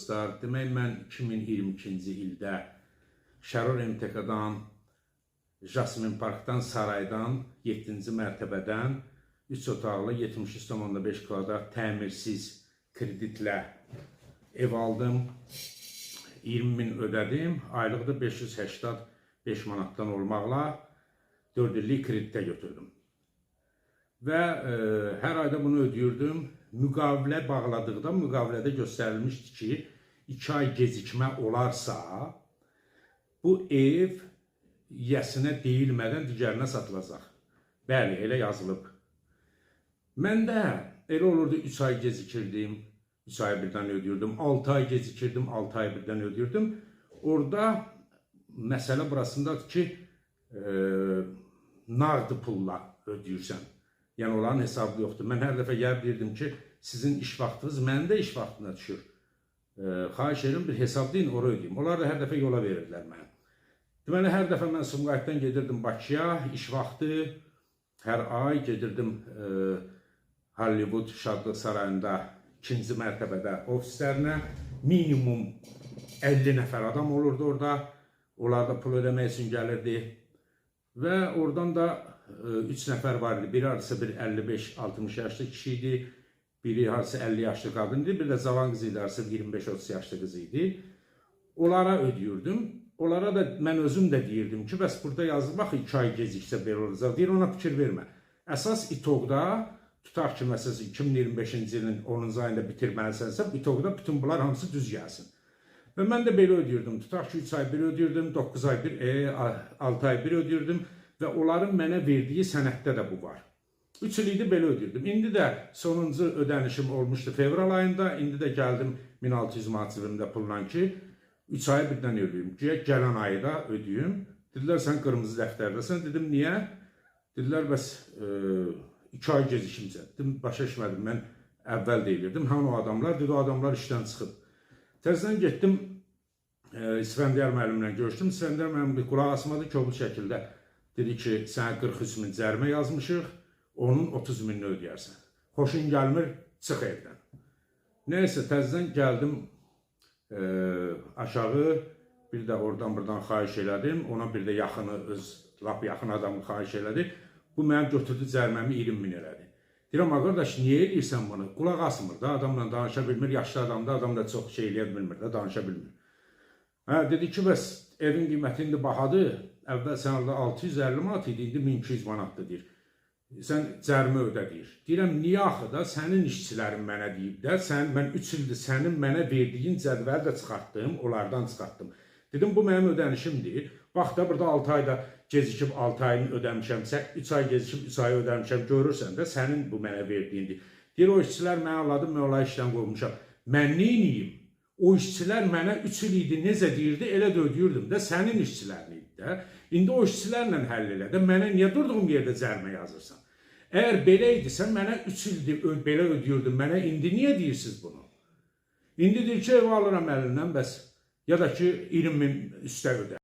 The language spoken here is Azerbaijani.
Demək, mən 2022-ci ildə Şərur MTK-dan, Jasmin Parkdan, Saraydan, 7-ci mərtəbədən 3 otaqlı 73,5 kvadrat təmirsiz kreditlə ev aldım. 20.000 ödədim. Aylıq da 585 manatdan olmaqla 4 illik kreditə götürdüm. Və hər ayda bunu ödəyirdim. Müqavilə bağladıqda müqavilədə göstərilmişdi ki, 2 ay gecikmə olarsa, bu ev yəsinə deyilmədən digərinə satılacaq. Bəli, elə yazılıb. Mən də elə olurdu 3 ay gecikirdim, 3 ay birdən ödəyirdim, 6 ay gecikirdim, 6 ay birdən ödəyirdim. Orada məsələ burasındadır ki, nağdı pulla ödəyirsən. Yəni, onların hesabı yoxdur. Mən hər dəfə gəlib deyirdim ki, sizin iş vaxtınız mənim də iş vaxtına düşür. Xahiş edirəm, bir hesablayın, oraya ödəyim. Onlar da hər dəfə yola verirdilər mənə. Deməli, hər dəfə mən Sumqayıtdan gedirdim Bakıya, iş vaxtı, hər ay gedirdim Hollywood Şadlıq Sarayında 2-ci mərtəbədə ofislərinə. Minimum 50 nəfər adam olurdu orada. Onlar da pul ödəmək üçün gəlirdi. Və oradan da 3 nəfər var idi. Biri arası bir 55-60 yaşlı kişi idi. Biri arası 50 yaşlı qadın idi. Bir də cavan qız idi, arası 25-30 yaşlı qız idi. Onlara ödəyirdim. Onlara da mən özüm də deyirdim ki, bəs burada yazılıb, bax 2 ay geciksə belə olacaq. Deyir, ona fikir vermə. Əsas İTOQ-da, tutaq ki, məsələn 2025-ci ilin 10-cu ayında bitirməlisənsə, İTOQ-da bütün bunlar hamısı düz gəlsin. Və mən də belə ödəyirdim. Tutaq ki, 3 ay bir ödəyirdim, 9 ay bir, 6 ay bir ödəyirdim və onların mənə verdiyi sənəddə də bu var. 3 il idi belə ödəyirdim. İndi də sonuncu ödənişim olmuşdu fevral ayında. İndi də gəldim 1600 manat cibimdə pulla ki, 3 ay birdən ödəyim. Gələn ayı da ödəyim. Dedilər, sən qırmızı dəftərdəsən. Dedim, niyə? Dedilər, bəs 2 ay gecikimcə. Dedim, başa düşmədim. Mən əvvəl deyilirdim. Hanı o adamlar? Dedi, o adamlar işdən çıxıb. Təzədən getdim, İsfəndiyar müəllimlə görüşdüm. İsfəndiyar müəllim bir qulaq asmadı ki, o bu şəkildə. Dedi ki, sənə 43 min cərimə yazmışıq, onun 30 minini ödəyərsən. Xoşun gəlmir, çıx evdən. Neysə, təzədən gəldim aşağı, bir də oradan-buradan xahiş elədim. Ona bir də yaxını, öz lap yaxın adamı xahiş elədi. Bu mənim götürdü cəriməmi 20 min elədi. Deyirəm, qardaş, niyə eləyirsən bunu? Qulaq asmır da, adamla danışa bilmir, yaşlı adamda, adam da çox şey eləyə bilmir də, danışa bilmir. Dedi ki, bəs evin qiyməti indi bahadır, əvvəl sən orada 650 manat idi, indi 1200 manatdır deyir. Sən cərimə ödə deyir. Deyirəm, niyə axı da sənin işçilərin mənə deyib də, mən 3 ildir sənin mənə verdiyin cədvəli də çıxartdım, onlardan çıxartdım. Dedim, bu mənim ödənişimdir. Bax da, burada 6 ayda gecikib 6 ayını ödəmişəmsə, 3 ay gecikib 3 ayı ödəmişəm, görürsən də sənin bu mənə verdiyindir. Deyir, o işçilər mənə aladım, mən onları işdən qoymuşam. Mən neyniyim? O işçilər mənə 3 il idi, necə deyirdi, elə də ödəyirdim də, sənin işçilərin idi də. İndi o işçilərlə həll elə də, mənə niyə durduğum yerdə cərimə yazırsan? Əgər belə idisə, mənə 3 ildir belə ödəyirdim, mənə indi niyə deyirsiniz bunu? İndi deyir ki, ev alıram əlindən, bəs ya da ki, 20 min üstə ödə.